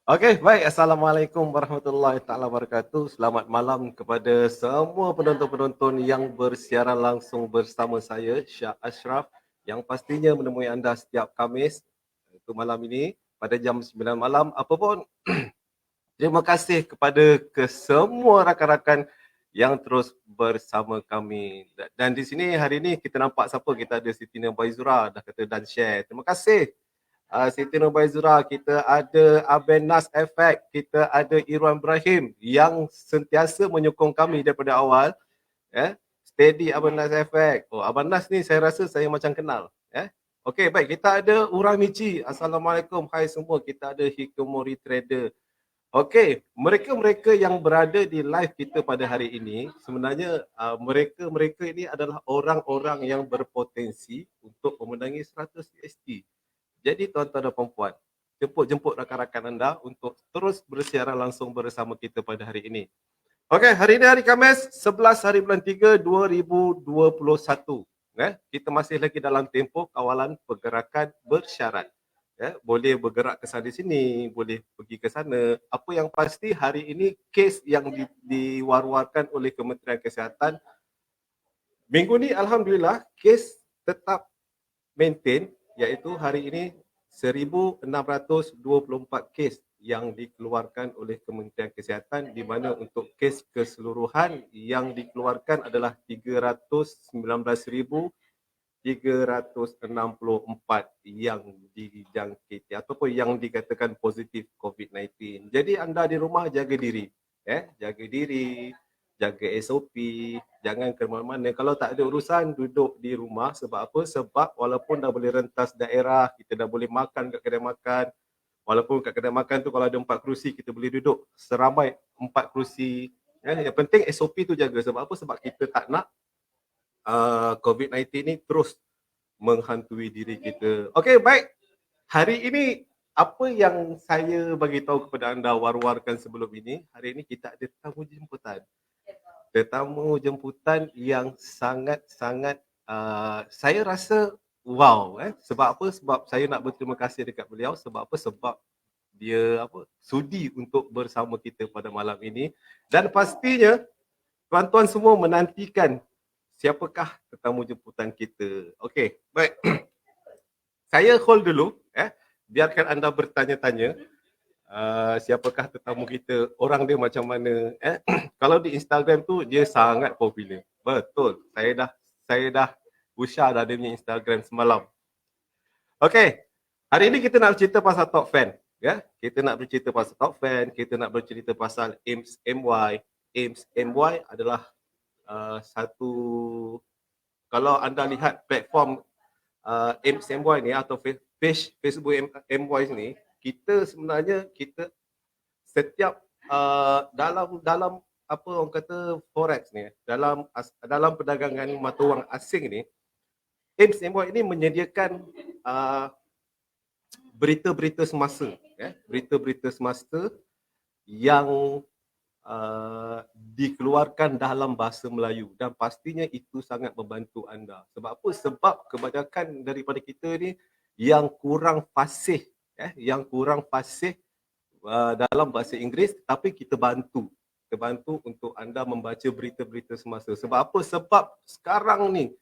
Okey, baik. Assalamualaikum warahmatullahi taala wabarakatuh. Selamat malam kepada semua penonton-penonton yang bersiaran langsung bersama saya, Syah Ashraf, yang pastinya menemui anda setiap Khamis, iaitu malam ini pada jam 9 malam. Apapun, terima kasih kepada kesemua rakan-rakan yang terus bersama kami. Dan di sini hari ini kita nampak siapa? Kita ada Siti Nurbaizura dah kata dan share. Terima kasih. Siti Nurbaizura, kita ada Aben Nas Effect, kita ada Irwan Ibrahim yang sentiasa menyokong kami daripada awal. Steady Aben Nas Effect. Oh, Abang Nas ni saya rasa saya macam kenal. Okey, baik. Kita ada Uramichi. Assalamualaikum. Hai semua. Kita ada Hikomori Trader. Okey, mereka-mereka yang berada di live kita pada hari ini, sebenarnya mereka-mereka ini adalah orang-orang yang berpotensi untuk memenangi 100 USD. Jadi tuan-tuan dan puan-puan, jemput-jemput rakan-rakan anda untuk terus bersiaran langsung bersama kita pada hari ini. Okey, hari ini hari Khamis, 11 hari bulan 3, 2021. Kita masih lagi dalam tempoh kawalan pergerakan bersyarat. Boleh bergerak ke sana sini, boleh pergi ke sana. Apa yang pasti hari ini kes yang diwar-warkan oleh Kementerian Kesihatan minggu ni alhamdulillah kes tetap maintain, iaitu hari ini 1624 kes yang dikeluarkan oleh Kementerian Kesihatan, di mana untuk kes keseluruhan yang dikeluarkan adalah 319,364 yang dijangkiti ataupun yang dikatakan positif COVID-19. Jadi anda di rumah jaga diri, jaga diri, jaga SOP, jangan ke mana-mana. Kalau tak ada urusan, duduk di rumah. Sebab apa? Sebab walaupun dah boleh rentas daerah, kita dah boleh makan kat kedai makan, walaupun kat kedai makan tu kalau ada 4 kerusi, kita boleh duduk seramai 4 kerusi. Yang penting SOP tu jaga. Sebab apa? Sebab kita tak nak COVID-19 ni terus menghantui diri kita. Okey, baik. Hari ini apa yang saya bagi tahu kepada anda war-warkan sebelum ini, hari ini kita ada tetamu jemputan. Tetamu jemputan yang sangat-sangat saya rasa wow. Sebab apa? Sebab saya nak berterima kasih dekat beliau. Sebab apa? Sebab dia sudi untuk bersama kita pada malam ini. Dan pastinya tuan-tuan semua menantikan siapakah tetamu jemputan kita. Okey, baik. Saya hold dulu. Biarkan anda bertanya-tanya. Siapakah tetamu kita, orang dia macam mana. Kalau di Instagram tu dia sangat popular. Betul. Saya dah usah dah dia punya Instagram semalam. Okey. Hari ini kita nak bercerita pasal top fan. Kita nak bercerita pasal top fan, kita nak bercerita pasal AIMS MY. AIMS MY adalah satu, kalau anda lihat platform AIMS MY ni atau Facebook MY ni, kita sebenarnya setiap dalam apa orang kata forex ni, dalam perdagangan mata wang asing ni, AIMS MY ini menyediakan berita-berita semasa, berita-berita semasa yang dikeluarkan dalam bahasa Melayu, dan pastinya itu sangat membantu anda. Sebab apa? Sebab kebanyakan daripada kita ni yang kurang fasih, dalam bahasa Inggeris, tapi kita bantu untuk anda membaca berita-berita semasa. Sebab apa? Sebab sekarang ni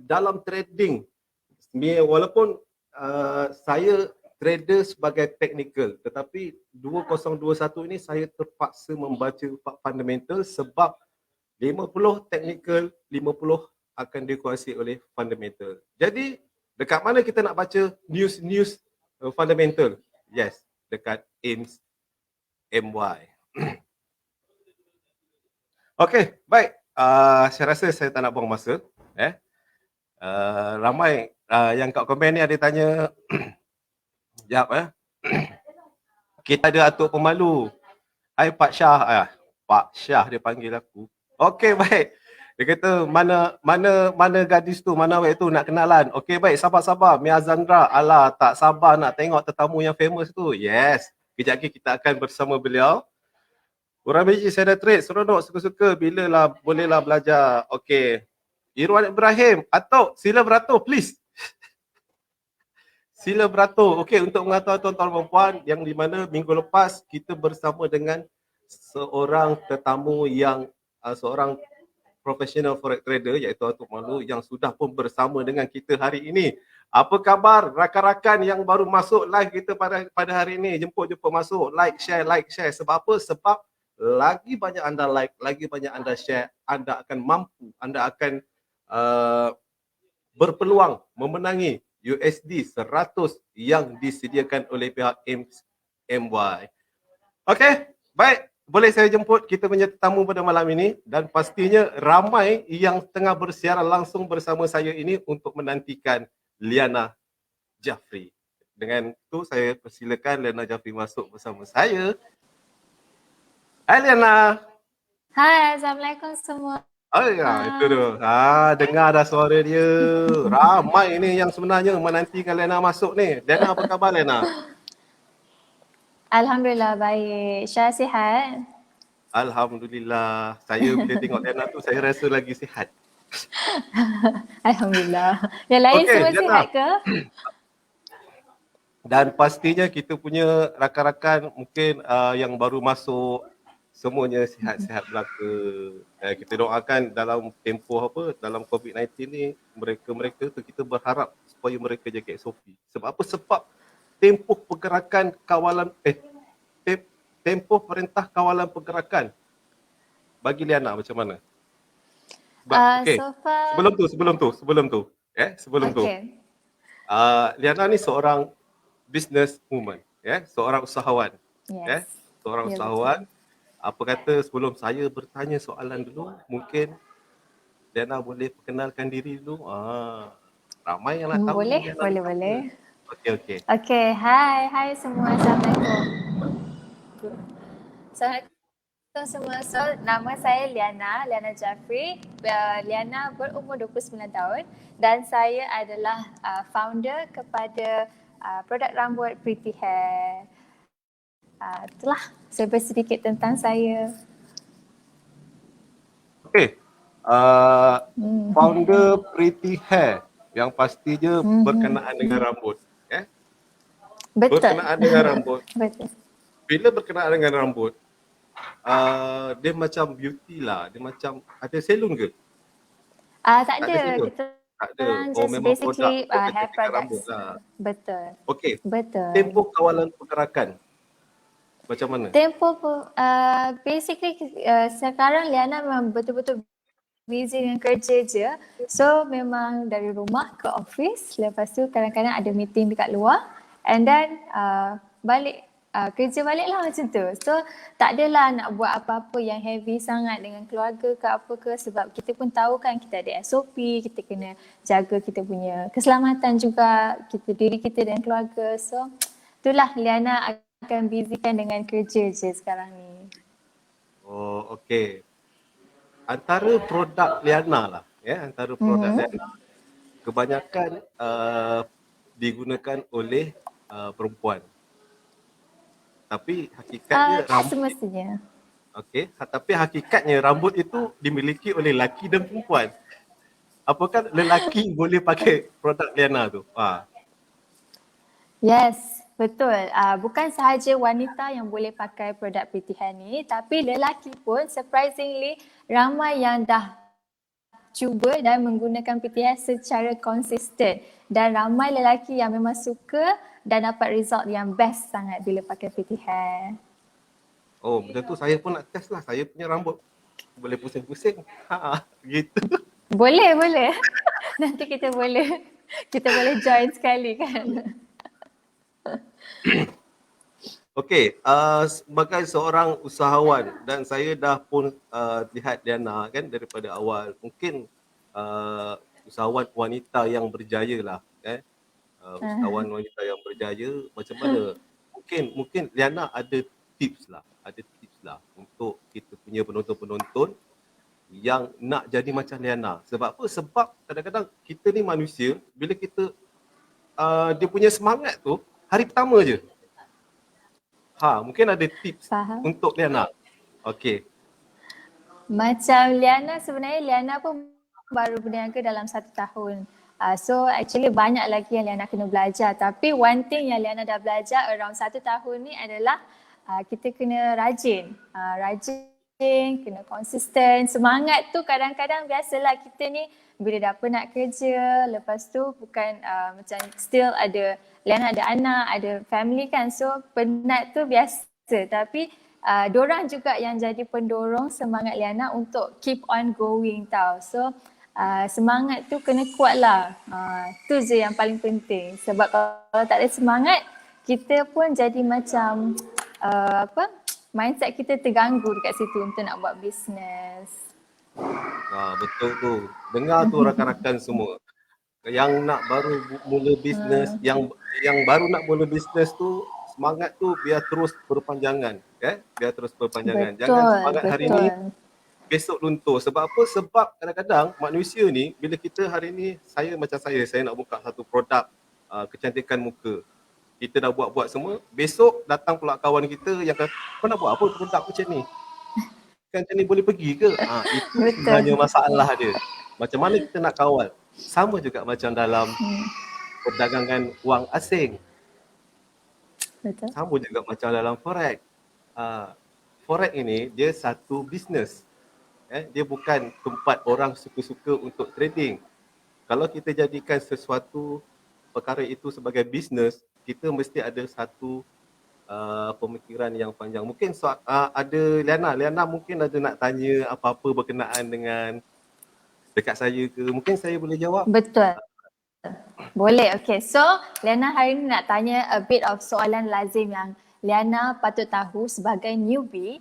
dalam trading, walaupun saya trader sebagai technical, tetapi 2021 ini saya terpaksa membaca fundamental sebab 50 technical, 50 akan dikuasai oleh fundamental. Jadi dekat mana kita nak baca news fundamental? Yes, dekat AIMS MY. Okey, baik. Saya rasa saya tak nak buang masa. Ramai yang kat komen ni ada tanya. Sekejap. Kita ada Atuk Pemalu. Hai Pak Syah. Pak Syah dia panggil aku. Okey, baik. Dia kata mana gadis tu, mana awek tu nak kenalan. Okey, baik, sabar-sabar. Mia Zandra. Alah, tak sabar nak tengok tetamu yang famous tu. Yes. Kejap lagi kita akan bersama beliau. Orang biji saya dah trade, seronok, suka-suka. Bila lah bolehlah belajar. Okey. Irwan Ibrahim. Atuk, sila beratur please. Sila beratur. Okey, untuk mengatur tuan-tuan dan puan yang di mana minggu lepas kita bersama dengan seorang tetamu yang seorang professional forex trader iaitu Atuk Malu yang sudah pun bersama dengan kita hari ini. Apa khabar rakan-rakan yang baru masuk live kita pada hari ini? Jemput-jemput masuk, like share. Sebab apa? Sebab lagi banyak anda like, lagi banyak anda share, anda akan mampu, anda akan berpeluang memenangi USD 100 yang disediakan oleh pihak MY. Okey, baik. Boleh saya jemput kita punya tetamu pada malam ini dan pastinya ramai yang tengah bersiaran langsung bersama saya ini untuk menantikan Liana Jafri. Dengan itu saya persilakan Liana Jafri masuk bersama saya. Hai Liana. Hai, Assalamualaikum semua. Oh ya, itu tu. Dengar dah suara dia. Ramai ni yang sebenarnya menantikan Liana masuk ni. Liana, apa khabar Liana? Alhamdulillah baik. Syah sihat? Alhamdulillah. Saya bila tengok Liana tu saya rasa lagi sihat. Alhamdulillah. Yang lain Okey, semua Liana. sihat ke? Dan pastinya kita punya rakan-rakan mungkin yang baru masuk semuanya sihat-sihat belaka. Kita doakan dalam tempoh apa, dalam COVID-19 ni mereka-mereka tu kita berharap supaya mereka jaga SOP. Sebab apa? Sebab tempoh pergerakan kawalan tempoh perintah kawalan pergerakan bagi Liana macam mana? Okey. So far, Sebelum tu. okay. Liana ni seorang business woman, seorang usahawan. Yes. Seorang Ya, usahawan. Apa kata sebelum saya bertanya soalan dulu, mungkin Liana boleh perkenalkan diri dulu. Ramai yang nak tahu Boleh, Liana ni siapa. boleh. Okey. Okay, hai semua. Assalamualaikum. Assalamualaikum semua. So, nama saya Liana Jafri. Liana berumur 29 tahun dan saya adalah founder kepada produk rambut Pretty Hair. Itulah sedikit tentang saya. Okey. Founder Pretty Hair yang pastinya berkenaan dengan rambut. Betul. Berkenaan dengan rambut. Betul. Bila berkenaan dengan rambut, dia macam beauty lah. Dia macam ada salon ke? Tak ada. Salon? Kita Tak ada. orang just Memang basically produk hair kecantikan products. rambut lah. Betul. Okey. Betul. Tempoh kawalan pergerakan macam mana? Tempoh basically sekarang Liana memang betul-betul busy dengan kerja je. So memang dari rumah ke office, lepas tu kadang-kadang ada meeting dekat luar and then balik kerja balik lah macam tu. So tak adalah nak buat apa-apa yang heavy sangat dengan keluarga ke apa ke, sebab kita pun tahu kan kita ada SOP, kita kena jaga kita punya keselamatan juga, diri kita dan keluarga. So itulah Liana akan busykan dengan kerja je sekarang ni. Oh, okey. Antara produk Liana lah, antara produk Liana kebanyakan digunakan oleh perempuan. Tapi hakikatnya Tak semestinya. Okey, tapi hakikatnya rambut itu dimiliki oleh lelaki dan perempuan. Apakah lelaki boleh pakai produk Liana tu? Yes, betul. Bukan sahaja wanita yang boleh pakai produk Pretty Hair ni, tapi lelaki pun surprisingly ramai yang dah cuba dan menggunakan Pretty Hair secara konsisten. Dan ramai lelaki yang memang suka dan dapat result yang best sangat bila pakai Pretty Hair. Oh, benda tu saya pun nak test lah. Saya punya rambut boleh pusing-pusing. Gitu. Boleh. Nanti kita boleh join sekali kan. Okey, sebagai seorang usahawan dan saya dah pun lihat Liana kan daripada awal. Mungkin usahawan wanita yang berjaya lah kan. Usahawan wanita yang berjaya macam mana? Mungkin Liana ada tips lah untuk kita punya penonton-penonton yang nak jadi macam Liana. Sebab apa? Sebab kadang-kadang kita ni manusia, bila kita dia punya semangat tu hari pertama je. Mungkin ada tips untuk Liana. Okey. Macam Liana, sebenarnya Liana pun baru berniaga dalam 1 tahun. So actually banyak lagi yang Liana kena belajar. Tapi one thing yang Liana dah belajar around 1 tahun ni adalah kita kena rajin. Rajin, kena konsisten. Semangat tu kadang-kadang biasalah kita ni bila dah penat kerja, lepas tu bukan macam still ada, Liana ada anak, ada family kan. So penat tu biasa. Tapi dorang juga yang jadi pendorong semangat Liana untuk keep on going tau. So semangat tu kena kuat lah. Tu je yang paling penting. Sebab kalau tak ada semangat, kita pun jadi macam mindset kita terganggu dekat situ untuk nak buat bisnes. Betul tu. Dengar tu rakan-rakan semua. Yang nak baru mula bisnes, yang baru nak mula bisnes tu, semangat tu biar terus berpanjangan. Biar terus berpanjangan. Jangan semangat hari ni, besok luntur. Sebab apa? Sebab kadang-kadang manusia ni, bila kita hari ni, saya nak buka satu produk kecantikan muka. Kita dah buat-buat semua, besok datang pula kawan kita yang kata, kau nak buat apa produk macam ni? Kan macam ni boleh pergi ke? Itu sebenarnya masalah dia. Macam mana kita nak kawal? Sama juga macam dalam perdagangan wang asing. Betul. Sama juga macam dalam forex. Forex ini dia satu bisnes. Dia bukan tempat orang suka-suka untuk trading. Kalau kita jadikan sesuatu perkara itu sebagai bisnes, kita mesti ada satu pemikiran yang panjang. Mungkin ada Liana mungkin ada nak tanya apa-apa berkenaan dengan dekat saya ke? Mungkin saya boleh jawab. Betul. Boleh. Okay. So Liana hari ni nak tanya a bit of soalan lazim yang Liana patut tahu sebagai newbie.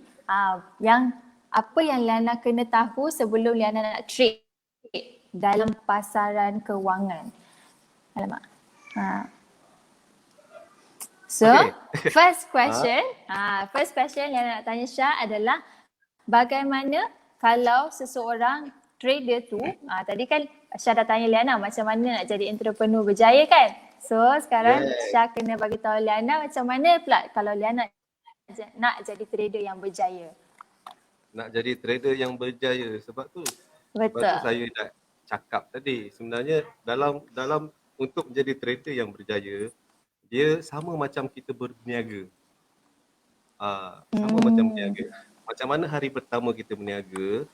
Yang apa yang Liana kena tahu sebelum Liana nak trade dalam pasaran kewangan. Alamak. So, first question yang nak tanya Syah adalah bagaimana kalau seseorang trader tu, tadi kan Syah dah tanya Liana macam mana nak jadi entrepreneur berjaya kan? So, sekarang Syah kena bagi tahu Liana macam mana pula kalau Liana nak jadi trader yang berjaya. Nak jadi trader yang berjaya sebab tu saya dah cakap tadi, sebenarnya dalam untuk menjadi trader yang berjaya, dia sama macam kita berniaga. Sama macam berniaga. Macam mana hari pertama kita berniaga,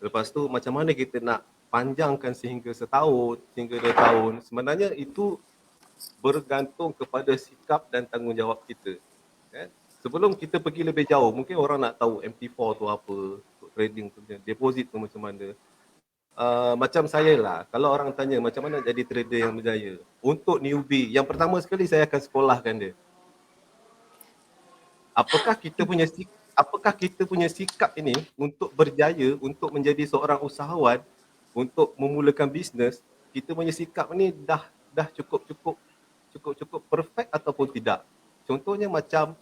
lepas tu macam mana kita nak panjangkan sehingga setahun, sehingga 2 tahun. Sebenarnya itu bergantung kepada sikap dan tanggungjawab kita. Sebelum kita pergi lebih jauh, mungkin orang nak tahu MT4 tu apa, untuk trading tu, deposit tu macam mana. Macam saya lah, kalau orang tanya macam mana jadi trader yang berjaya, untuk newbie, yang pertama sekali saya akan sekolahkan dia. Apakah kita punya sikap ini untuk berjaya, untuk menjadi seorang usahawan, untuk memulakan bisnes, kita punya sikap ni dah cukup perfect ataupun tidak. Contohnya macam,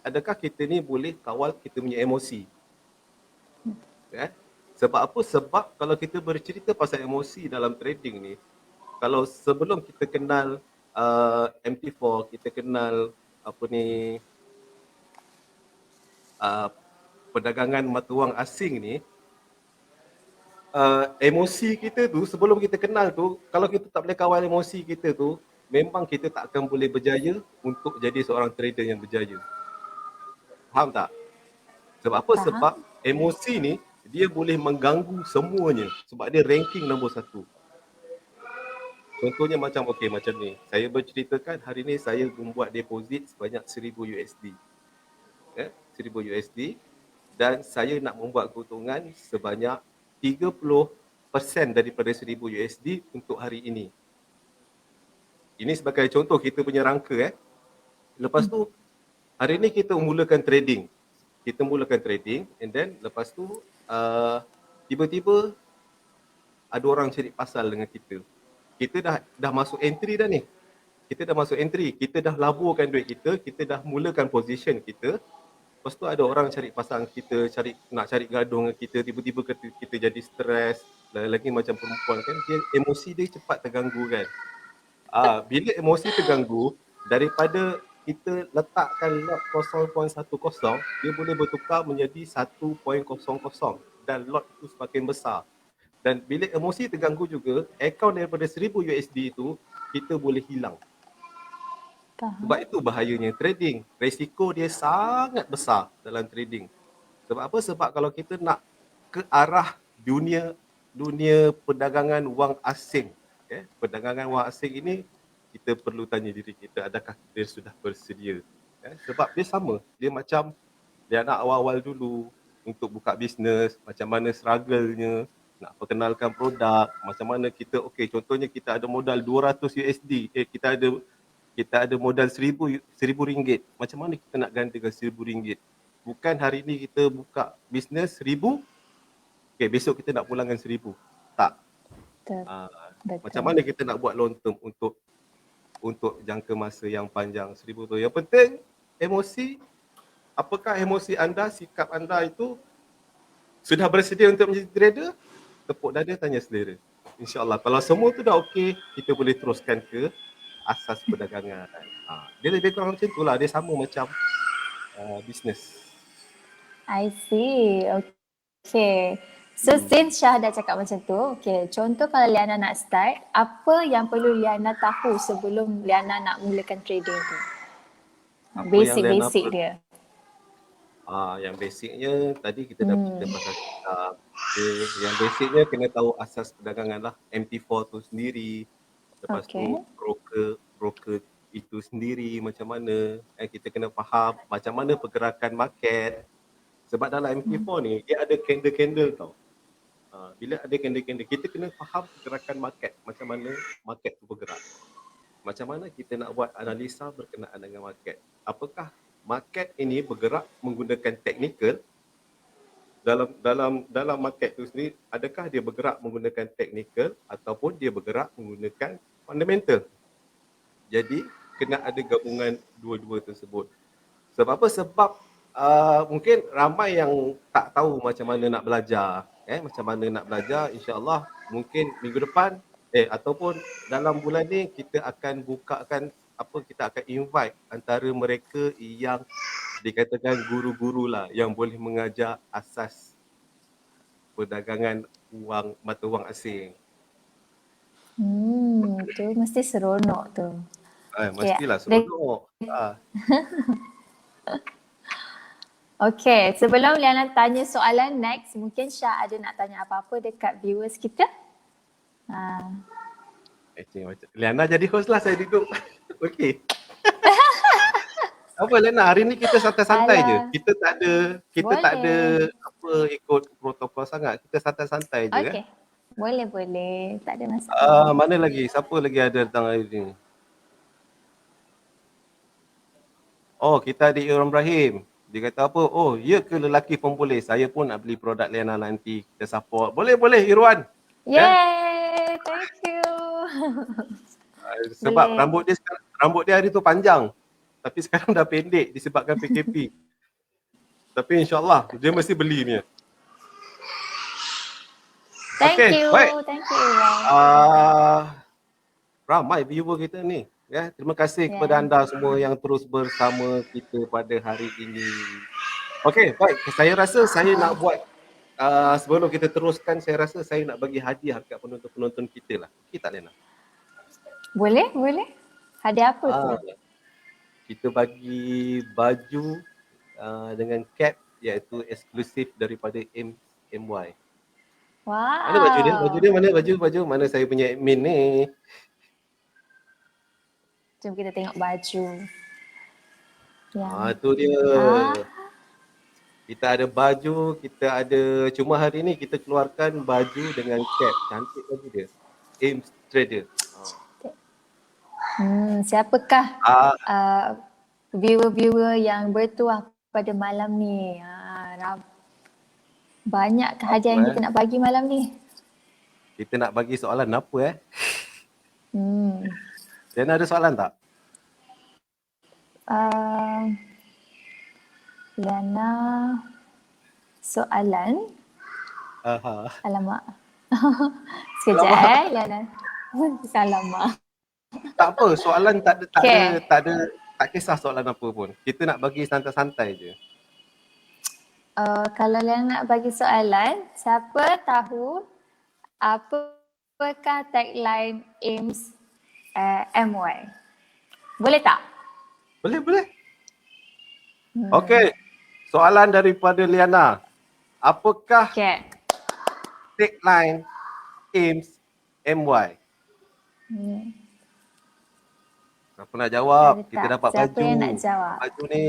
adakah kita ni boleh kawal kita punya emosi? Sebab apa? Sebab kalau kita bercerita pasal emosi dalam trading ni, kalau sebelum kita kenal MT4, kita kenal perdagangan mata wang asing ni, emosi kita tu, sebelum kita kenal tu, kalau kita tak boleh kawal emosi kita tu, memang kita tak akan boleh berjaya untuk jadi seorang trader yang berjaya. Faham tak? Sebab apa? Faham. Sebab emosi ni dia boleh mengganggu semuanya. Sebab dia ranking nombor 1. Contohnya macam macam ni. Saya berceritakan hari ni saya membuat deposit sebanyak 1000 USD. 1000 USD dan saya nak membuat keuntungan sebanyak 30% daripada 1000 USD untuk hari ini. Ini sebagai contoh kita punya rangka. Lepas tu hari ni kita mulakan trading. And then lepas tu tiba-tiba ada orang cari pasal dengan kita. Kita dah masuk entry dah ni. Kita dah laburkan duit kita, kita dah mulakan position kita. Lepas tu ada orang cari pasal kita, nak cari gaduh dengan kita, tiba-tiba kita jadi stres, lagi macam perempuan kan, dia emosi dia cepat terganggu kan. Bila emosi terganggu, daripada kita letakkan lot 0.10, dia boleh bertukar menjadi 1.00 dan lot itu semakin besar. Dan bila emosi terganggu juga, akaun daripada 1000 USD itu kita boleh hilang. Sebab Faham. itu bahayanya trading. Risiko dia sangat besar dalam trading. Sebab apa? Sebab kalau kita nak ke arah dunia perdagangan wang asing, perdagangan wang asing ini kita perlu tanya diri kita, adakah kita sudah bersedia? Sebab dia sama, dia macam dia nak awal-awal dulu untuk buka bisnes, macam mana struggle-nya, nak perkenalkan produk, macam mana kita, okey, contohnya kita ada modal 200 USD, kita ada modal RM1,000, macam mana kita nak gandakan RM1,000? Bukan hari ni kita buka bisnes 1,000, okey, besok kita nak pulangkan 1,000. Tak. Betul. Macam Betul. mana kita nak buat long term untuk jangka masa yang panjang 1,000 tu. Yang penting emosi, apakah emosi anda, sikap anda itu sudah bersedia untuk menjadi trader? Tepuk dada, tanya selera. InsyaAllah. Kalau semua tu dah okey, kita boleh teruskan ke asas perdagangan. Dia lebih kurang macam itulah. Dia sama macam bisnes. I see. Okay. So since Syah dah cakap macam tu, okay, contoh kalau Liana nak start, apa yang perlu Liana tahu sebelum Liana nak mulakan trading tu? Apa yang Liana Basic-basic dia. Yang basicnya tadi kita dah cerita pasal sikap. Yang basicnya kena tahu asas perdagangan lah. MT4 tu sendiri. Lepas tu broker itu sendiri macam mana. Kita kena faham macam mana pergerakan market. Sebab dalam MT4 ni dia ada candle-candle tau. Bila ada candle-candle, kita kena faham pergerakan market. Macam mana market tu bergerak. Macam mana kita nak buat analisa berkenaan dengan market. Apakah market ini bergerak menggunakan technical dalam market tu sendiri, adakah dia bergerak menggunakan technical ataupun dia bergerak menggunakan fundamental. Jadi kena ada gabungan dua-dua tersebut. Sebab apa? Sebab mungkin ramai yang tak tahu macam mana nak belajar. Macam mana nak belajar, insya-Allah mungkin minggu depan ataupun dalam bulan ni kita akan bukakan kita akan invite antara mereka yang dikatakan guru-guru lah yang boleh mengajar asas perdagangan mata wang asing. Tu mesti seronok tu. Mestilah seronok. Okay, sebelum Liana tanya soalan next, mungkin Syah ada nak tanya apa-apa dekat viewers kita? Liana jadi host lah, saya duduk. Okey. Apa Liana, hari ni kita santai-santai je. Kita tak ada ikut protokol sangat. Kita santai-santai je. Okay. Boleh. Tak ada masalah. Mana lagi? Siapa lagi ada datang hari ni? Oh, kita ada Irwan Ibrahim. Dia kata apa? Oh, ya ke lelaki pun boleh. Saya pun nak beli produk Liana nanti. Kita support. Boleh Irwan. Yay! Thank you. Sebab rambut dia hari tu panjang. Tapi sekarang dah pendek disebabkan PKP. Tapi insyaAllah dia mesti beli ni. Thank you. Thank you. Ramai viewer kita ni. Terima kasih kepada anda semua yang terus bersama kita pada hari ini. Okey, baik. Saya rasa saya nak buat sebelum kita teruskan, saya rasa saya nak bagi hadiah dekat penonton-penonton kita lah. Okey tak Lena? Boleh. Hadiah apa tu? Kita bagi baju dengan cap iaitu eksklusif daripada MY. Wow. Mana baju dia? Mana baju? Mana saya punya admin ni? Jom kita tengok baju. Tu dia. Kita ada baju, kita ada, cuma hari ni kita keluarkan baju dengan cap. Cantik baju dia. Ames Trader. Siapakah viewer-viewer yang bertuah pada malam ni? Banyak hadiah yang kita nak bagi malam ni. Kita nak bagi soalan apa Dan ada soalan tak? Liana, soalan? Alamak. Sekejap Liana. Alamak. Tak apa, soalan tak kisah soalan apa pun. Kita nak bagi santai-santai je. Kalau Liana nak bagi soalan, siapa tahu Apakah tagline AIMS MY? Boleh tak? Boleh. Okey. Soalan daripada Liana. Apakah Okay. tagline AIMS MY? Siapa nak jawab? Ada Kita tak? dapat Siapa baju. yang nak jawab? Baju ni.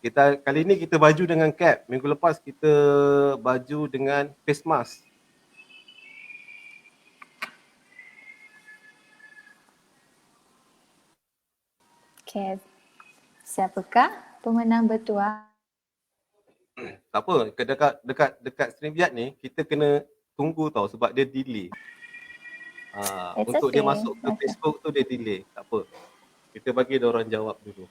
Kita kali ni kita baju dengan cap. Minggu lepas kita baju dengan face mask. Okay. Siapakah pemenang bertuah? Tak apa, dekat StreamYard ni kita kena tunggu tau sebab dia delay. It's Untuk dia okay. masuk ke Facebook tu dia delay. Tak apa. Kita bagi dia orang jawab dulu.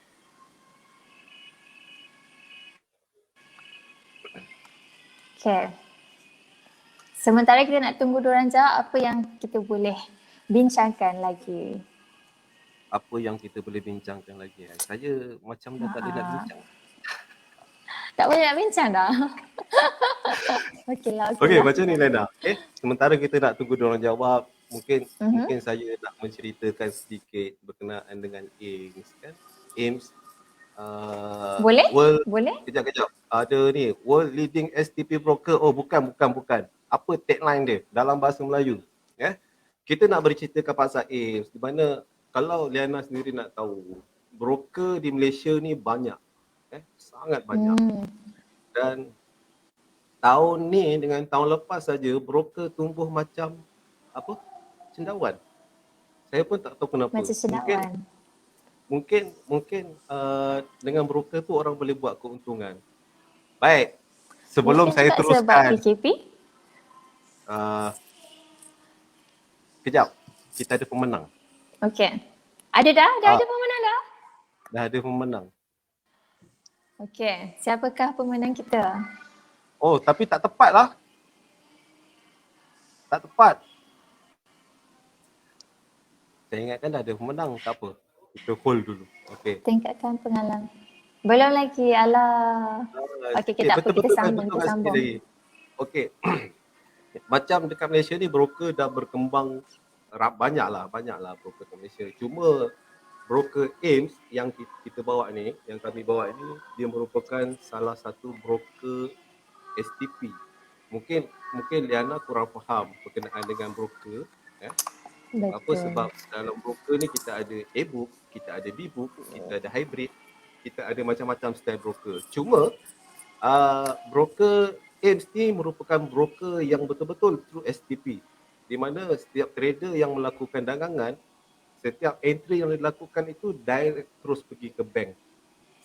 Okay. Sementara kita nak tunggu diorang jawab, apa yang kita boleh bincangkan lagi? Apa yang kita boleh bincangkan lagi? Saya macam dah tak ada nak bincang. Tak boleh nak bincang dah. Okeylah. Okey, macam ni Lena. Sementara kita nak tunggu diorang jawab, mungkin saya nak menceritakan sedikit berkenaan dengan AIMS kan. AIMS boleh? Boleh? Kejap. Ada ni, World Leading STP Broker. Oh, bukan. Apa tagline dia dalam bahasa Melayu? Kita nak berceritakan pasal AIMS di mana kalau Liana sendiri nak tahu, broker di Malaysia ni banyak. Sangat banyak. Dan tahun ni dengan tahun lepas saja broker tumbuh macam apa? Cendawan. Saya pun tak tahu kenapa. Macam cendawan. Mungkin dengan broker tu orang boleh buat keuntungan. Baik. Sebelum mungkin saya teruskan. Sebab PKP? Kejap. Kita ada pemenang. Okey. Dah ada pemenang dah? Dah ada pemenang. Okey. Siapakah pemenang kita? Oh, tapi tak tepat lah. Tak tepat. Saya ingatkan dah ada pemenang. Tak apa. Kita hold dulu. Okey. Tingkatkan pengalaman. Belum lagi. Alah. Okey, kita sambung. Okey. Macam dekat Malaysia ni broker dah berkembang banyaklah broker kat Malaysia. Cuma broker AIMS yang kita bawa ni, yang kami bawa ni, dia merupakan salah satu broker STP. Mungkin Liana kurang faham berkenaan dengan broker. Betul. Apa sebab dalam broker ni kita ada A-book, kita ada B-book, kita ada hybrid, kita ada macam-macam style broker. Cuma broker AIMS ni merupakan broker yang betul-betul true STP, di mana setiap trader yang melakukan dagangan, setiap entry yang dilakukan itu direct terus pergi ke bank.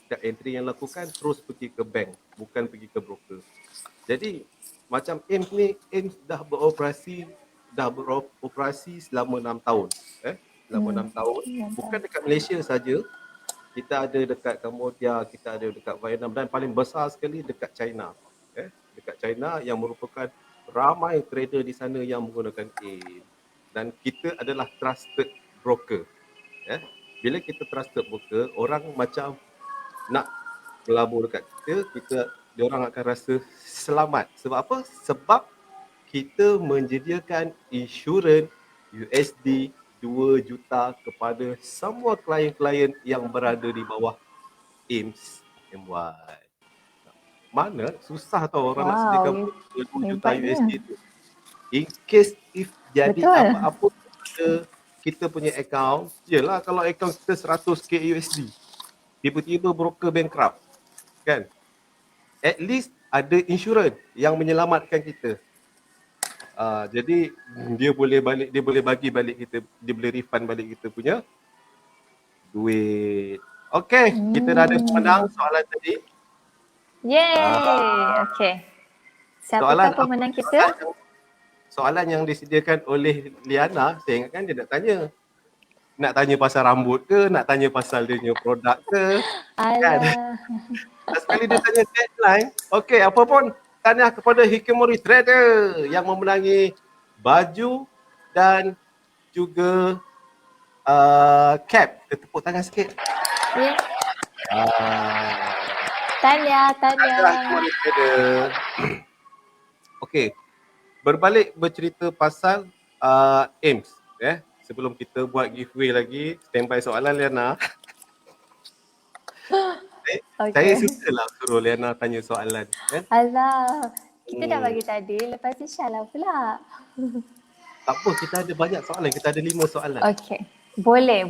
Setiap entry yang lakukan terus pergi ke bank, bukan pergi ke broker. Jadi macam AIMS ni, AIMS dah beroperasi selama 6 tahun. Selama 6 tahun. Bukan dekat Malaysia saja. Kita ada dekat Cambodia, kita ada dekat Vietnam dan paling besar sekali dekat China. Dekat China yang merupakan ramai trader di sana yang menggunakan AIMS. Dan kita adalah trusted broker. Bila kita trusted broker, orang macam nak melabur dekat kita, diorang akan rasa selamat. Sebab apa? Sebab kita menyediakan insurans USD 2 juta kepada semua klien-klien yang berada di bawah AIMS MY. Mana susah tau orang nak sediakan 2 juta USD tu. In case if jadi apa-apa kita punya account, yelah kalau account kita 100k USD, tiba-tiba broker bankrupt, kan? At least ada insurans yang menyelamatkan kita. Jadi dia boleh bagi balik kita, dia boleh refund balik kita punya duit. Okey, kita dah ada pemenang soalan tadi. Yeay. Okey. Siapakah pemenang kita? Soalan yang disediakan oleh Liana, saya ingatkan dia nak tanya pasal rambut ke, nak tanya pasal dia punya produk ke. Kan? Sekali dia tanya deadline. Okey, apa pun tahniah kepada Hikikomori Trader yang memenangi baju dan juga cap. Tepuk tangan sikit. Ya. Tahniah. Okey. berbalik bercerita pasal AIMS. Sebelum kita buat giveaway lagi, standby soalan Liana. Saya Okay. sukalah suruh Liana tanya soalan. Kan? Alah, kita dah bagi tadi, lepas tu Syah lah pula. Tak apa, kita ada banyak soalan. Kita ada 5 soalan. Okay. Boleh.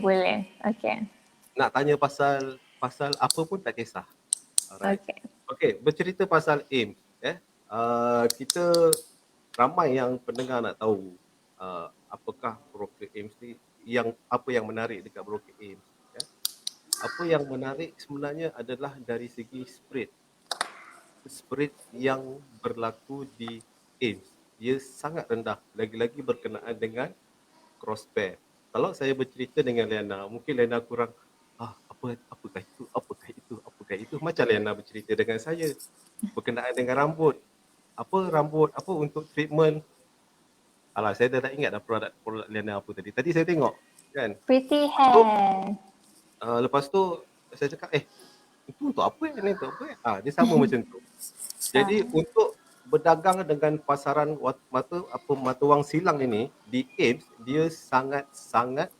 Okay. Nak tanya pasal apa pun tak kisah. Alright. Okay. Okay, bercerita pasal AIMS. Kita ramai yang pendengar nak tahu apakah broker AIMS ni, apa yang menarik dekat broker AIMS. Apa yang menarik sebenarnya adalah dari segi spread yang berlaku di AIMS. Ia sangat rendah, lagi-lagi berkenaan dengan cross pair. Kalau saya bercerita dengan Liana, mungkin Liana kurang apakah itu. Macam Liana bercerita dengan saya berkenaan dengan rambut. Apa untuk treatment. Alah, saya dah tak ingat dah produk Liana apa tadi. Tadi saya tengok kan. Pretty hair. Lepas tu saya cakap itu untuk apa ni, untuk apa? Dia sama macam tu. Jadi untuk berdagang dengan pasaran mata wang silang ini di AIMS, dia sangat-sangat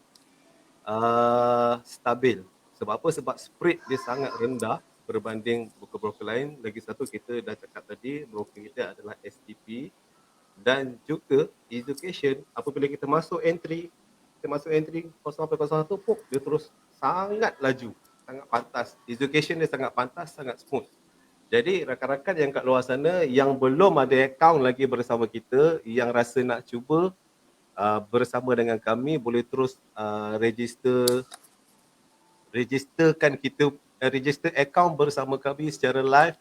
stabil. Sebab apa? Sebab spread dia sangat rendah berbanding broker-broker lain. Lagi satu, kita dah cakap tadi, broker kita adalah STP. Dan juga education, apabila kita masuk entry 0801, dia terus sangat laju, sangat pantas. Education dia sangat pantas, sangat smooth. Jadi rakan-rakan yang kat luar sana yang belum ada akaun lagi bersama kita, yang rasa nak cuba bersama dengan kami, boleh terus registerkan kita, register akaun bersama kami secara live.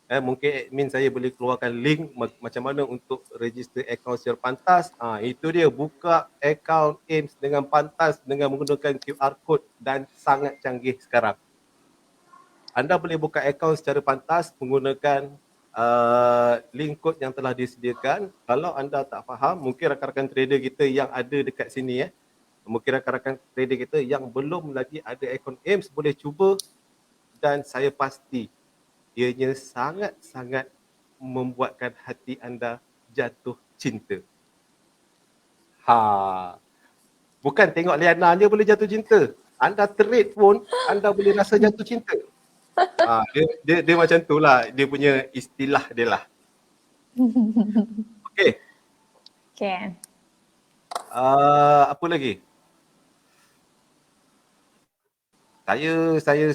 Mungkin admin saya boleh keluarkan link macam mana untuk register akaun secara pantas. Itu dia, buka akaun AIMS dengan pantas dengan menggunakan QR code dan sangat canggih sekarang. Anda boleh buka akaun secara pantas menggunakan link kod yang telah disediakan. Kalau anda tak faham, mungkin rakan-rakan trader kita yang ada dekat sini, mungkin rakan-rakan trader kita yang belum lagi ada akaun AIMS boleh cuba, dan saya pasti ianya sangat-sangat membuatkan hati anda jatuh cinta. Bukan tengok Liana je boleh jatuh cinta. Anda trade pun anda boleh rasa jatuh cinta. Dia macam tu lah, dia punya istilah dia lah. Okay. Apa lagi?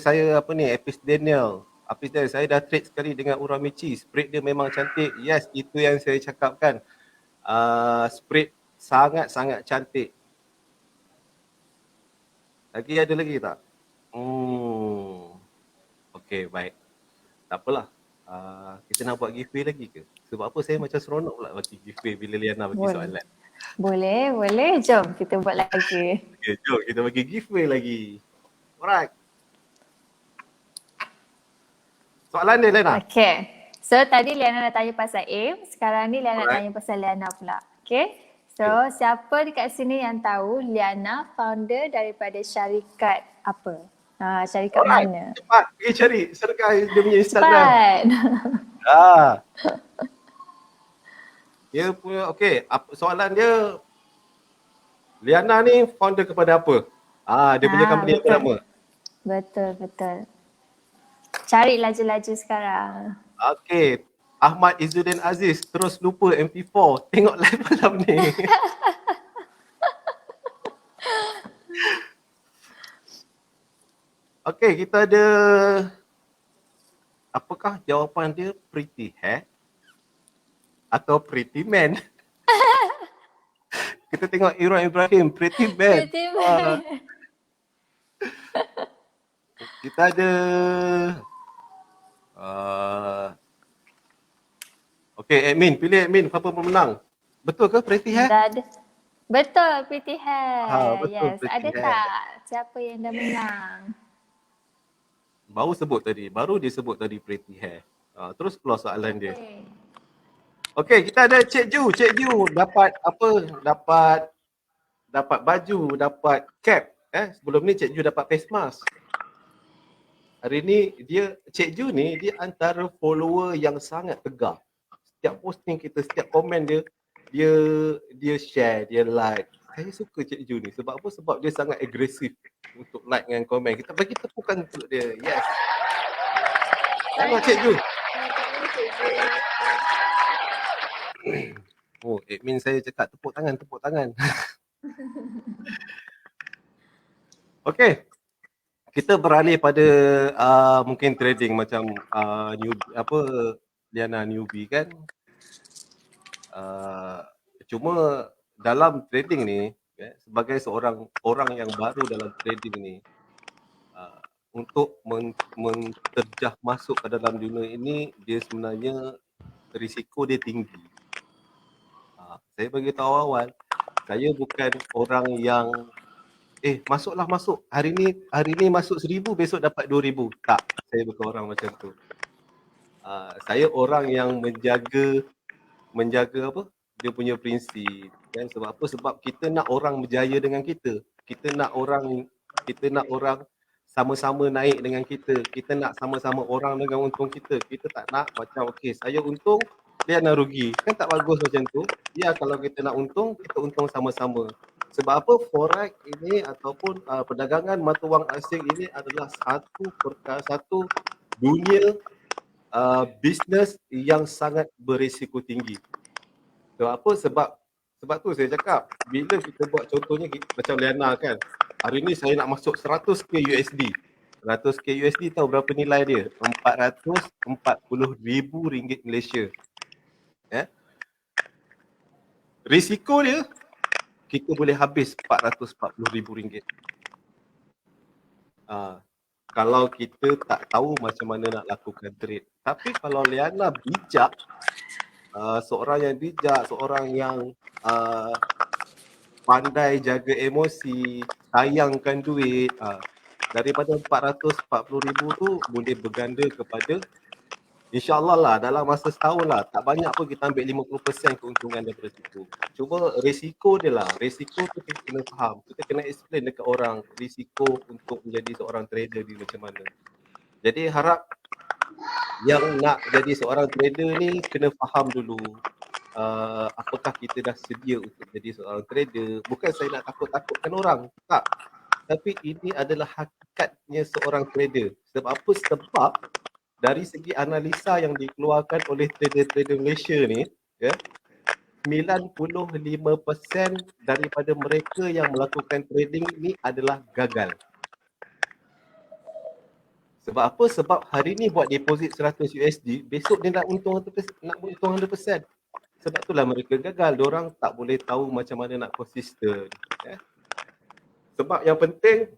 Saya apa ni, Apis Daniel, saya dah trade sekali dengan Uramichi. Spread dia memang cantik. Yes, itu yang saya cakapkan. Spread sangat-sangat cantik. Lagi ada lagi tak? Okay, baik. Tak apalah. Kita nak buat giveaway lagi ke? Sebab apa saya macam seronok pula bagi giveaway bila Liana bagi soalan. Boleh. Jom kita buat lagi. Okay, jom kita bagi giveaway lagi. Alright. Soalan dia, Liana. Okay. So tadi Liana dah tanya pasal AIMS, sekarang ni Liana nak tanya pasal Liana pula. Okay. So siapa dekat sini yang tahu Liana founder daripada syarikat apa? Syarikat mana? Cepat pergi cari, serkai dia punya Instagram. Cepat. Dia punya, okay, soalan dia, Liana ni founder kepada apa? Dia punya company apa nama? Betul. Cari laju-laju sekarang. Okay, Ahmad Izzuddin Aziz terus lupa MP4. Tengok live malam ni. Okay, kita ada, apakah jawapan dia pretty hair atau pretty man? Kita tengok Ira Ibrahim, pretty man. Kita ada okay, admin, pilih admin, siapa pemenang? Betul ke pretty hair? Betul, pretty hair. Betul, yes, pretty ada hair. tak siapa yang dah menang? Baru dia sebut tadi pretty hair. Terus keluar soalan dia. Okay, kita ada Cik Ju dapat apa? Dapat baju, dapat cap. Sebelum ni Cik Ju dapat face mask. Hari ni Cik Ju ni dia antara follower yang sangat tegar. Setiap posting kita, setiap komen dia dia dia share, dia like. Saya suka Cik Ju ni. Sebab apa? Sebab dia sangat agresif untuk like dengan komen. Kita bagi tepukan untuk dia. Yes. Sama Cik Ju. Oh, admin saya cakap tepuk tangan, tepuk tangan. Okey. Kita beralih pada mungkin trading macam newbie, apa Liana newbie kan. Cuma dalam trading ni sebagai seorang orang yang baru dalam trading ni, untuk menterjah masuk ke dalam dunia ini, dia sebenarnya risiko dia tinggi. Saya bagi tahu awal, saya bukan orang yang masuklah masuk. Hari ni masuk 1,000, besok dapat 2,000. Tak, saya bukan orang macam tu. Saya orang yang menjaga apa? Dia punya prinsip. Kan? Sebab apa? Sebab kita nak orang berjaya dengan kita. Kita nak orang sama-sama naik dengan kita. Kita nak sama-sama orang dengan untung kita. Kita tak nak macam okey, saya untung, dia nak rugi. Kan tak bagus macam tu. Ya, kalau kita nak untung, kita untung sama-sama. Sebab apa? Forex ini ataupun perdagangan mata wang asing ini adalah satu dunia bisnes yang sangat berisiko tinggi. Sebab apa? Sebab tu saya cakap, bila kita buat contohnya macam Liana kan, hari ni saya nak masuk 100k USD. 100k USD tahu berapa nilai dia? RM440,000 Malaysia. Risiko dia, kita boleh habis RM440,000. Kalau kita tak tahu macam mana nak lakukan trade. Tapi kalau Liana bijak, seorang yang bijak, seorang yang pandai jaga emosi, sayangkan duit, daripada RM440,000 tu boleh berganda kepada, InsyaAllah lah dalam masa setahun lah. Tak banyak pun kita ambil 50% keuntungan daripada situ. Cuma risiko dia lah. Risiko tu kita kena faham. Kita kena explain dekat orang risiko untuk menjadi seorang trader ni macam mana. Jadi harap yang nak jadi seorang trader ni kena faham dulu apakah kita dah sedia untuk jadi seorang trader. Bukan saya nak takut-takutkan orang. Tak. Tapi ini adalah hakikatnya seorang trader. Sebab apa? Sebab dari segi analisa yang dikeluarkan oleh trader-trader Malaysia ni, 95% daripada mereka yang melakukan trading ni adalah gagal. Sebab apa? Sebab hari ni buat deposit 100 USD, besok dia nak untung 100%. Sebab itulah mereka gagal. Diorang tak boleh tahu macam mana nak konsisten. Sebab yang penting,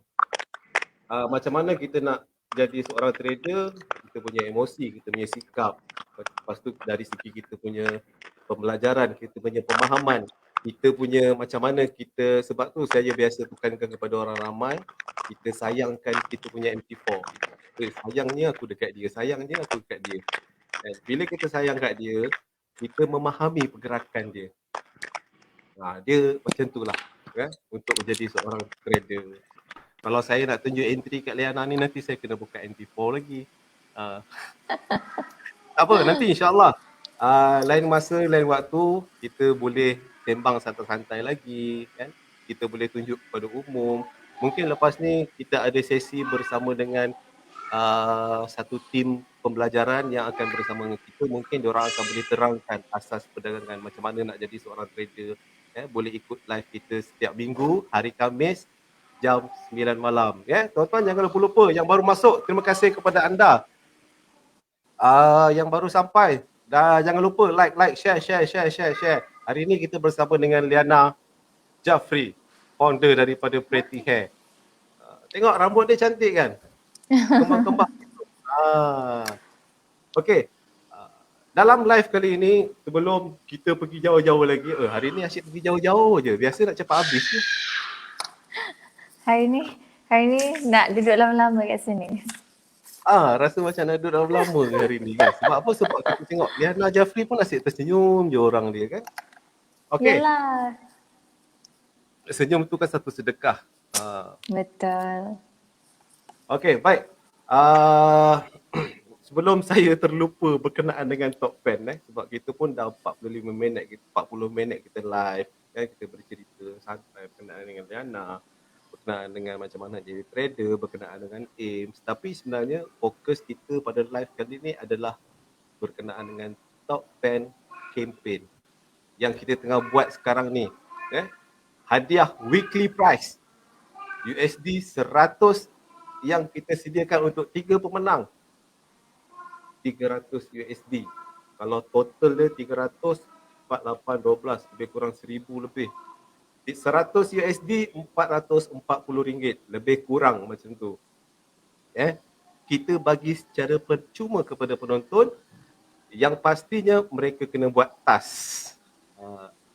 macam mana kita nak jadi seorang trader, kita punya emosi, kita punya sikap. Lepas tu dari segi kita punya pembelajaran, kita punya pemahaman, kita punya macam mana kita, sebab tu saya biasa tekankan kepada orang ramai, kita sayangkan kita punya MT4. Sayangnya aku dekat dia, sayangnya aku dekat dia. Bila kita sayang kat dia, kita memahami pergerakan dia. Dia macam tu lah untuk menjadi seorang trader. Kalau saya nak tunjuk entry kat Liana ni, nanti saya kena buka MT4 lagi. Apa, nanti insyaAllah lain masa, lain waktu, kita boleh sembang santai-santai lagi kan. Kita boleh tunjuk kepada umum. Mungkin lepas ni kita ada sesi bersama dengan satu tim pembelajaran yang akan bersama dengan kita. Mungkin diorang akan boleh terangkan asas perdagangan, macam mana nak jadi seorang trader. Boleh ikut live kita setiap minggu, hari Khamis jam 9 malam. Tuan-tuan jangan lupa-lupa. Yang baru masuk, terima kasih kepada anda. Yang baru sampai, jangan lupa like, share. Hari ini kita bersama dengan Liana Jafri, founder daripada Pretty Hair. Tengok rambut dia cantik kan? Kembang-kembang. Okey. Dalam live kali ini, sebelum kita pergi jauh-jauh lagi, hari ni asyik pergi jauh-jauh je. Biasa nak cepat habis je. Hari ni nak duduk lama-lama kat sini. Rasa macam nak duduk lama ke hari ni kan? Sebab apa? Sebab kita tengok Liana Jafri pun asyik tersenyum je orang dia kan? Okey. Yelah. Senyum tu kan satu sedekah. Betul. Okey, baik. sebelum saya terlupa berkenaan dengan top fan sebab kita pun dah 45 minit, 40 minit kita live kan, kita bercerita santai berkenaan dengan Liana, berkenaan dengan macam mana jadi trader, berkenaan dengan AIMS. Tapi sebenarnya fokus kita pada live kali ni adalah berkenaan dengan top fan campaign yang kita tengah buat sekarang ni. Hadiah weekly prize USD 100 yang kita sediakan untuk 3 pemenang. 300 USD. Kalau total dia 300, 48, 12, lebih kurang 1000 lebih. 100 USD, RM440, lebih kurang macam tu. Kita bagi secara percuma kepada penonton, yang pastinya mereka kena buat task.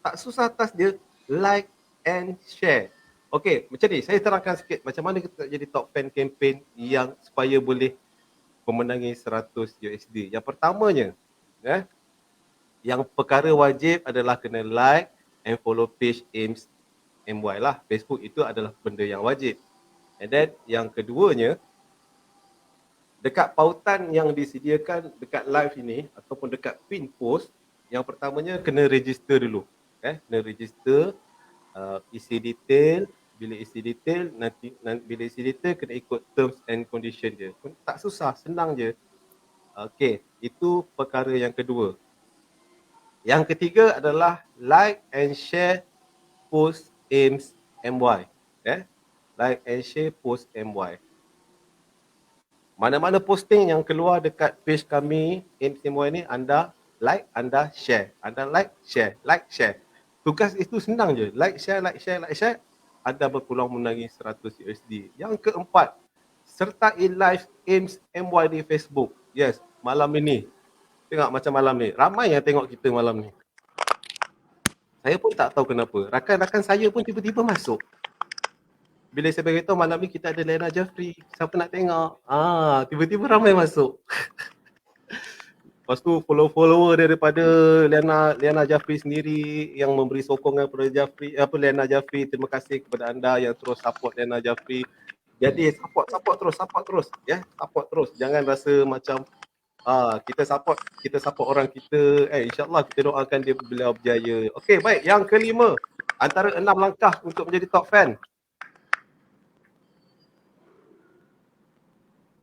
Tak susah task dia, like and share. Okey, macam ni, saya terangkan sikit macam mana kita jadi top fan campaign yang supaya boleh memenangi 100 USD. Yang pertamanya, yang perkara wajib adalah kena like and follow page AIMS MY lah. Facebook itu adalah benda yang wajib. And then yang keduanya, dekat pautan yang disediakan dekat live ini ataupun dekat pin post, yang pertamanya kena register dulu. Kena register, isi detail. Bila isi detail, bila isi detail kena ikut terms and condition dia. Tak susah, senang je. Okey, itu perkara yang kedua. Yang ketiga adalah like and share post AIMS MY. Like and share post MY. Mana-mana posting yang keluar dekat page kami AIMS MY ni, anda like, anda share. Anda like, share, like, share. Tugas itu senang je. Like, share, like, share, like, share. Anda berpeluang menangi 100 USD. Yang keempat, sertai live AIMS MY di Facebook. Yes, malam ini. Tengok macam malam ni. Ramai yang tengok kita malam ni. Saya pun tak tahu kenapa. Rakan-rakan saya pun tiba-tiba masuk. Bila saya beritahu malam ni kita ada Liana Jafri. Siapa nak tengok? Tiba-tiba ramai masuk. Lepas tu follower daripada Liana Jafri sendiri yang memberi sokongan kepada Liana Jafri. Terima kasih kepada anda yang terus support Liana Jafri. Jadi support terus. Support terus. Jangan rasa macam kita support orang kita. InsyaAllah kita doakan dia beliau berjaya. Okey, baik. Yang kelima, antara 6 langkah untuk menjadi top fan.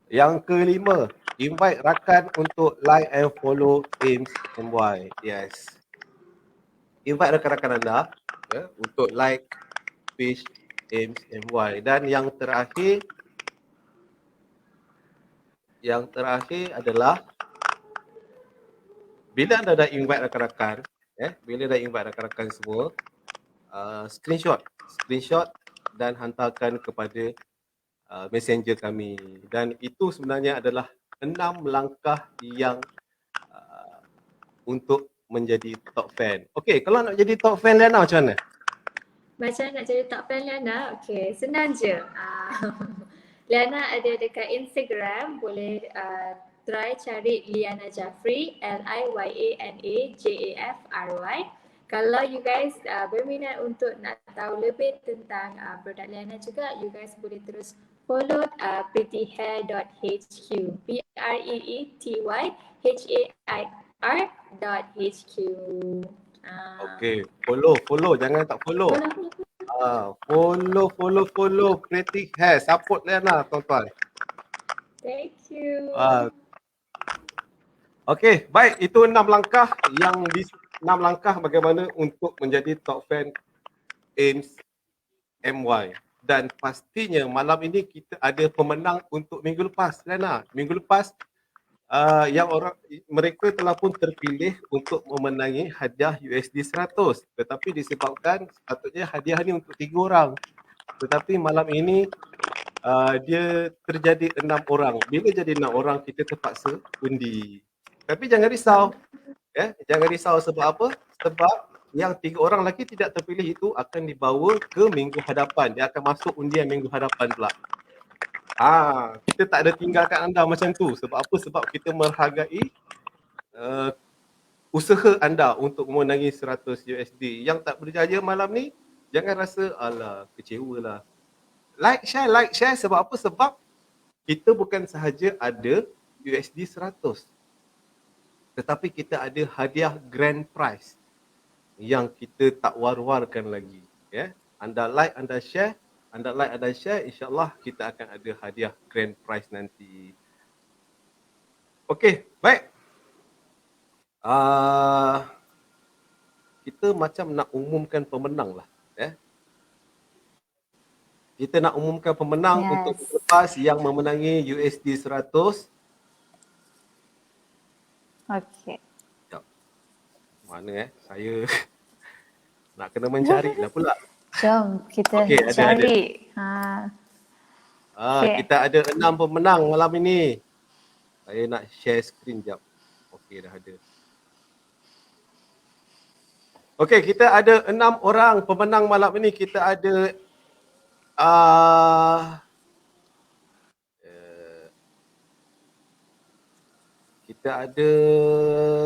Yang kelima, invite rakan untuk like and follow AIMS MY. Yes. Invite rakan-rakan anda untuk like page AIMS MY. Dan yang terakhir adalah bila anda dah invite rakan-rakan, semua, screenshot dan hantarkan kepada messenger kami. Dan itu sebenarnya adalah 6 langkah yang untuk menjadi top fan. Okey, kalau nak jadi top fan Liana macam mana? Macam nak jadi top fan Liana? Okey, senang je. Liana ada dekat Instagram, boleh try cari Liana Jafri, LIYANAJAFRY. Kalau you guys berminat untuk nak tahu lebih tentang produk Liana juga, you guys boleh terus follow prettyhair.hq, prettyhair.hq. Okey, follow, jangan tak follow. Follow Pretty Hair. Support Liana, tuan-tuan. Thank you. Okey, baik, itu 6 langkah yang 6 langkah bagaimana untuk menjadi top fan AIMS MY. Dan pastinya malam ini kita ada pemenang untuk minggu lepas, Liana. Minggu lepas mereka telah pun terpilih untuk memenangi hadiah USD 100. Tetapi disebabkan sepatutnya hadiah ni untuk 3 orang. Tetapi malam ini dia terjadi 6 orang. Bila jadi 6 orang, kita terpaksa undi. Tapi jangan risau. Jangan risau sebab apa? Sebab yang 3 orang lagi tidak terpilih itu akan dibawa ke minggu hadapan. Dia akan masuk undian minggu hadapan pula. Kita tak ada tinggalkan anda macam tu. Sebab apa? Sebab kita menghargai usaha anda untuk memenangi 100 USD. Yang tak berjaya malam ni, jangan rasa alah kecewa lah. Like share sebab apa? Sebab kita bukan sahaja ada USD 100. Tetapi kita ada hadiah grand prize yang kita tak war-warkan lagi. Ya, anda like, anda share, insya-Allah kita akan ada hadiah grand prize nanti. Okey, baik. Kita macam nak umumkan pemenang lah. Kita nak umumkan pemenang untuk lepas yang memenangi USD 100. Okey. Mana saya nak kena mencari lah pula. Jom kita cari. Okay. Kita ada 6 pemenang malam ini. Saya nak share screen jap. Okey, dah ada. Okey, kita ada 6 orang pemenang malam ini. Kita ada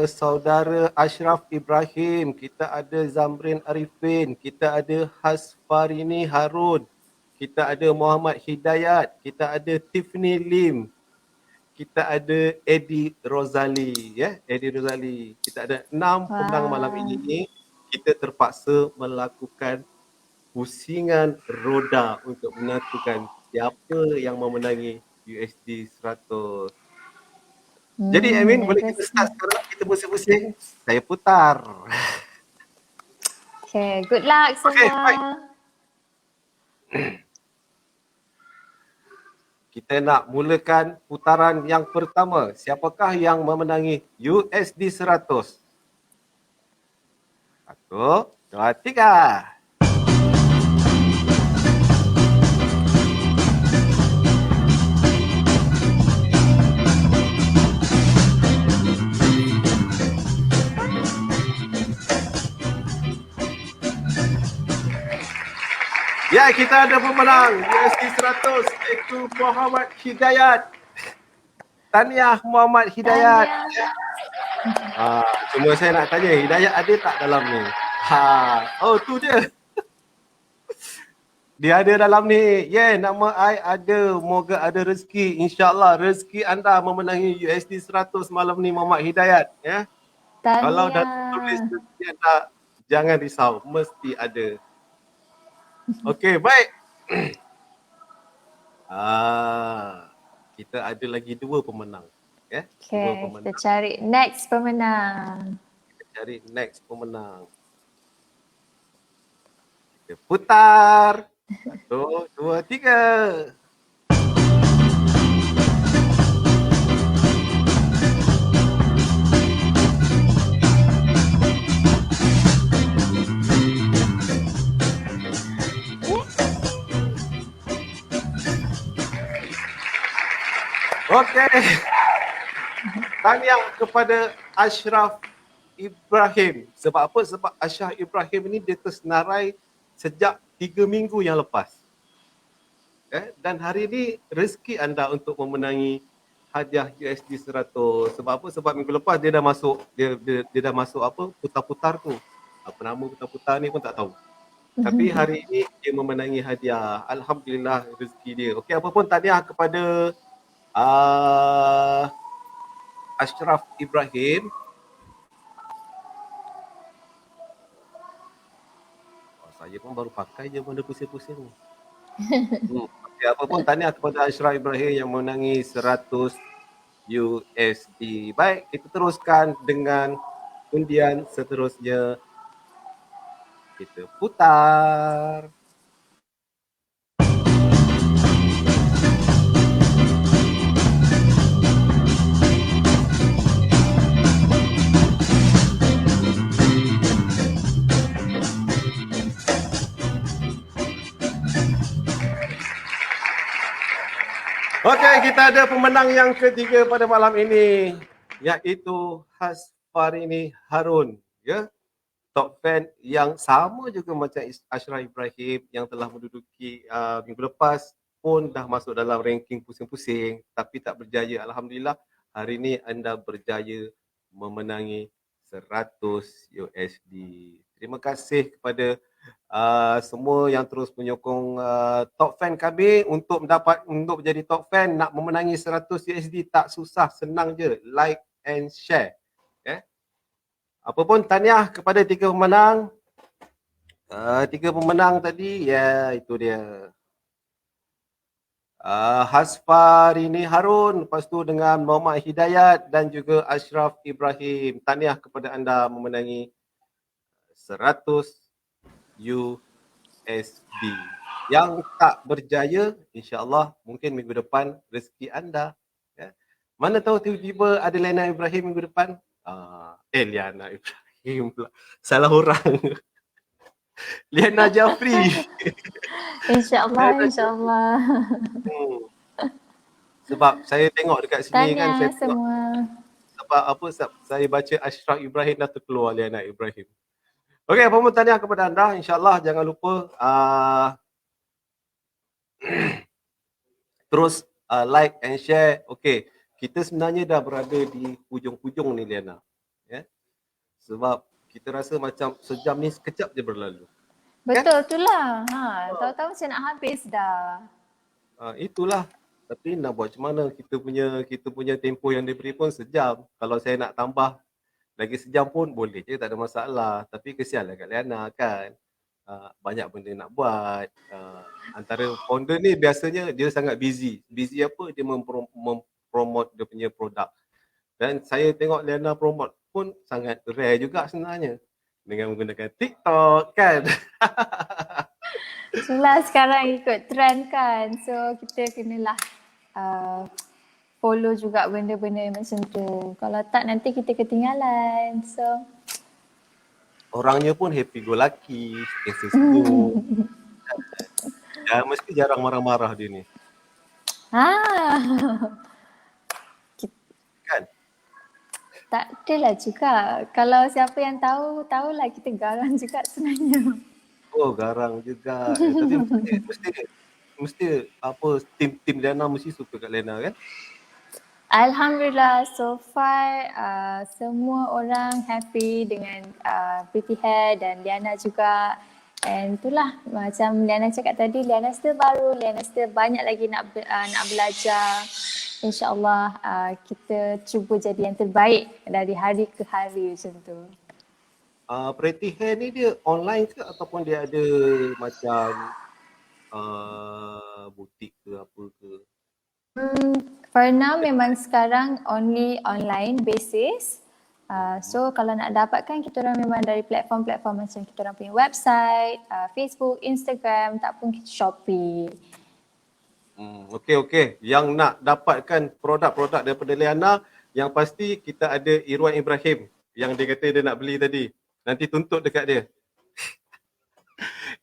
saudara Ashraf Ibrahim, kita ada Zamrin Arifin, kita ada Hasfarini Harun, kita ada Muhammad Hidayat, kita ada Tiffany Lim, kita ada Eddie Rozali, Eddie Rozali. Kita ada 6 pemenang malam ini. Kita terpaksa melakukan pusingan roda untuk menentukan siapa yang memenangi USD 100. Jadi admin, boleh kita start sekarang, kita pusing-pusing. Saya putar. Okay, good luck semua. Kita nak mulakan putaran yang pertama. Siapakah yang memenangi USD 100? 1, 2, 3. Ya, kita ada pemenang USD 100 iaitu Muhammad Hidayat. Tahniah Muhammad Hidayat. Cuma saya nak tanya, Hidayat ada tak dalam ni? Oh, tu dia. Dia ada dalam ni. Nama I ada. Moga ada rezeki. InsyaAllah rezeki anda memenangi USD 100 malam ni, Muhammad Hidayat. Ya. Kalau dah tulis rezeki anda, jangan risau. Mesti ada. Okey, baik. Kita ada lagi 2 pemenang. Okay, kita cari next pemenang. Kita putar. 1, 2, 3. Okey. Tahniah kepada Ashraf Ibrahim. Sebab apa? Sebab Ashraf Ibrahim ni dia tersenarai sejak 3 minggu yang lepas. Dan hari ni rezeki anda untuk memenangi hadiah USD 100. Sebab apa? Sebab minggu lepas dia dah masuk dia dah masuk apa? Putar-putar tu. Apa nama putar-putar ni pun tak tahu. Tapi hari ini dia memenangi hadiah. Alhamdulillah rezeki dia. Okey, apa pun tahniah kepada Ashraf Ibrahim. Saya pun baru pakai je benda pusing-pusing ni. Okay, apa pun tahniah kepada Ashraf Ibrahim yang menangi 100 USD. Baik, kita teruskan dengan undian seterusnya. Kita putar. Okey, kita ada pemenang yang ketiga pada malam ini, iaitu Hasfarini Harun, top fan yang sama juga macam Ashraf Ibrahim yang telah menduduki minggu lepas pun dah masuk dalam ranking pusing-pusing tapi tak berjaya. Alhamdulillah hari ini anda berjaya memenangi 100 USD. Terima kasih kepada semua yang terus menyokong top fan kami untuk menjadi top fan, nak memenangi 100 USD tak susah, senang je, like and share. Apa pun tahniah kepada tiga pemenang. Tiga pemenang tadi, ya itu dia. Hasfarini Harun, lepas tu dengan Muhammad Hidayat dan juga Ashraf Ibrahim. Tahniah kepada anda memenangi 100 USD. Yang tak berjaya, insya-Allah mungkin minggu depan rezeki anda. Ya. Mana tahu tiba-tiba ada Liana Ibrahim minggu depan. Liana Ibrahim pula. Salah orang. Liana Jafri. InsyaAllah, Liana Jafri. insyaAllah. Sebab saya tengok dekat sini kan, Tahniah saya tengok semua. sebab apa, saya baca Ashraf Ibrahim dah terkeluar Liana Ibrahim. Okey, apa pun tahniah kepada anda. InsyaAllah jangan lupa terus like and share. Okey, kita sebenarnya dah berada di hujung-hujung ni Liana. Ya. Sebab kita rasa macam sejam ni sekejap je berlalu. Betul itulah. Tahu-tahu macam nak habis dah. Itulah. Tapi nak buat macam mana, kita punya tempoh yang diberi pun sejam. Kalau saya nak tambah lagi sejam pun boleh je, tak ada masalah. Tapi kesianlah kat Liana kan. Banyak benda nak buat. Antara founder ni biasanya dia sangat busy. Busy apa? Dia mempromote dia punya produk. Dan saya tengok Liana promote pun sangat rare juga sebenarnya. Dengan menggunakan TikTok kan. Itulah sekarang ikut trend kan. So kita kenalah follow juga benda-benda macam tu. Kalau tak nanti kita ketinggalan. So Orangnya pun happy go lucky, sentiasa senyum. Mesti jarang marah-marah dia ni. Kan? Tak adalah juga. Kalau siapa yang tahu, tahulah kita garang juga sebenarnya. Oh, garang juga. Tapi mesti apa, tim Liana mesti suka kat Liana kan? Alhamdulillah, so far semua orang happy dengan Pretty Hair dan Liana juga. And itulah macam Liana cakap tadi, Liana still baru, Liana still banyak lagi nak belajar. InsyaAllah kita cuba jadi yang terbaik dari hari ke hari macam tu. Pretty Hair ni dia online ke ataupun dia ada macam butik ke apa ke? For now memang sekarang only online basis. So kalau nak dapatkan kita orang memang dari platform-platform macam kita orang punya website, Facebook, Instagram, tak pun Shopee. Okey. Yang nak dapatkan produk-produk daripada Liana, yang pasti kita ada Irwan Ibrahim yang dia kata dia nak beli tadi. Nanti tuntut dekat dia.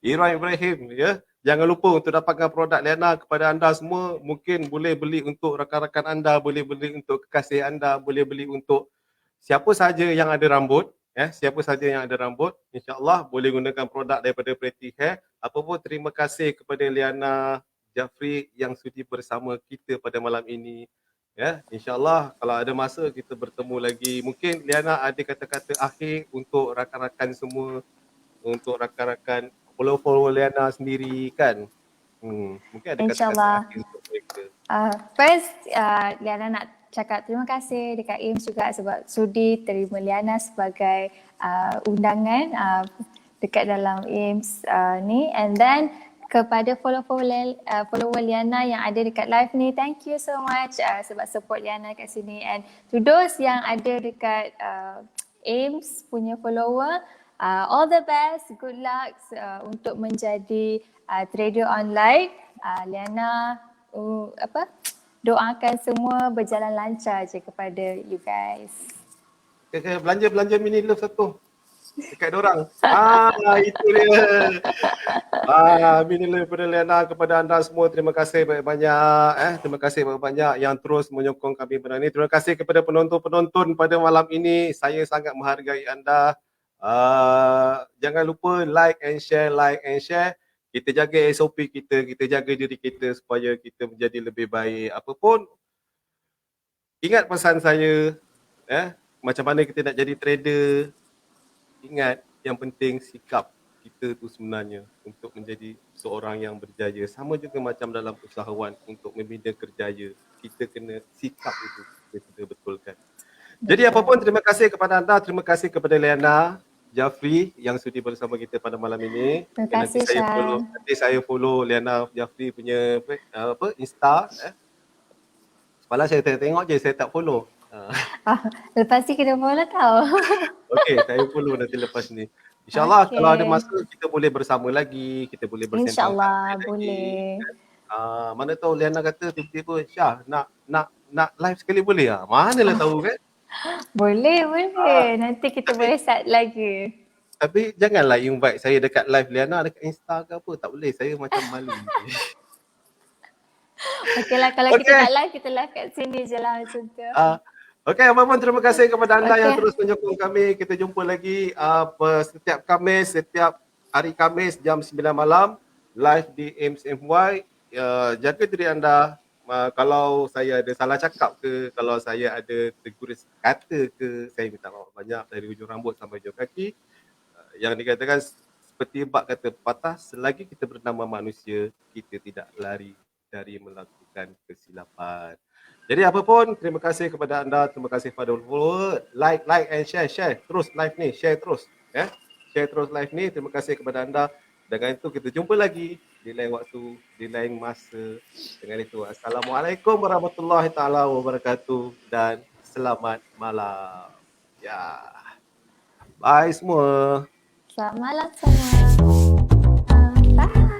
Irwan Ibrahim, ya. Jangan lupa untuk dapatkan produk Liana kepada anda semua. Mungkin boleh beli untuk rakan-rakan anda, boleh beli untuk kekasih anda, boleh beli untuk siapa saja yang ada rambut. Siapa saja yang ada rambut, insya-Allah boleh gunakan produk daripada Pretty Hair. Apa pun terima kasih kepada Liana Jafri yang sudi bersama kita pada malam ini. Ya, insya-Allah kalau ada masa kita bertemu lagi. Mungkin Liana ada kata-kata akhir untuk rakan-rakan semua, untuk rakan-rakan follow Liana sendiri kan. Mungkin ada kata-kata akhir untuk mereka. First, Liana nak cakap terima kasih dekat AIMS juga sebab sudi terima Liana sebagai undangan dekat dalam AIMS ni. And then kepada follower Liana yang ada dekat live ni, thank you so much sebab support Liana kat sini. And to those yang ada dekat AIMS punya follower, all the best, good luck untuk menjadi trader online. Liana doakan semua berjalan lancar je kepada you guys. Belanja mini love satu dekat dorang. Itu dia. Mini love daripada Liana kepada anda semua. Terima kasih banyak-banyak. Terima kasih banyak-banyak yang terus menyokong kami pada ini. Terima kasih kepada penonton-penonton pada malam ini. Saya sangat menghargai anda. Jangan lupa like and share. Kita jaga SOP kita jaga diri kita supaya kita menjadi lebih baik. Apapun, ingat pesan saya, macam mana kita nak jadi trader. Ingat, yang penting sikap. kita tu sebenarnya untuk menjadi seorang yang berjaya. Sama juga macam dalam usahawan untuk membina kerjaya. Kita kena sikap itu kita kena betulkan. Jadi apa pun, terima kasih kepada anda, terima kasih kepada Liana Jafri yang sudi bersama kita pada malam ini. Terima Okay, kasih Syah. nanti saya follow Liana Jafri punya Insta. Semalam saya tengok je, saya tak follow. Lepas ni kena follow tau. Okey, saya follow nanti lepas ni. InsyaAllah kalau ada Okay. masa kita boleh bersama lagi, kita boleh bersembang InsyaAllah lagi. boleh. Mana tahu Liana kata tiba-tiba, Syah nak live sekali boleh ah? Manalah tahu kan? Boleh. Nanti kita boleh start lagi. Tapi janganlah invite saya dekat live Liana dekat Insta ke apa. Tak boleh, saya macam malu. Okey lah, kalau kita nak live, kita live kat sini je lah macam tu. Okey, apa-apa terima kasih kepada anda yang Okey. terus menyokong kami. Kita jumpa lagi setiap Khamis, setiap hari Khamis jam 9 malam live di AIMS MY. Jaga diri anda. Kalau saya ada salah cakap ke, kalau saya ada tegur kata ke, saya minta maaf banyak dari hujung rambut sampai hujung kaki. Yang dikatakan seperti bab kata pepatah, selagi kita bernama manusia, kita tidak lari dari melakukan kesilapan. Jadi apapun, terima kasih kepada anda, terima kasih kepada follower, like and share terus live ni, share terus ya. Share terus live ni. Terima kasih kepada anda. Dengan itu kita jumpa lagi di lain waktu, di lain masa. Dengan itu assalamualaikum warahmatullahi taala wabarakatuh dan selamat malam. Ya. Bye semua. Selamat malam semua. Bye.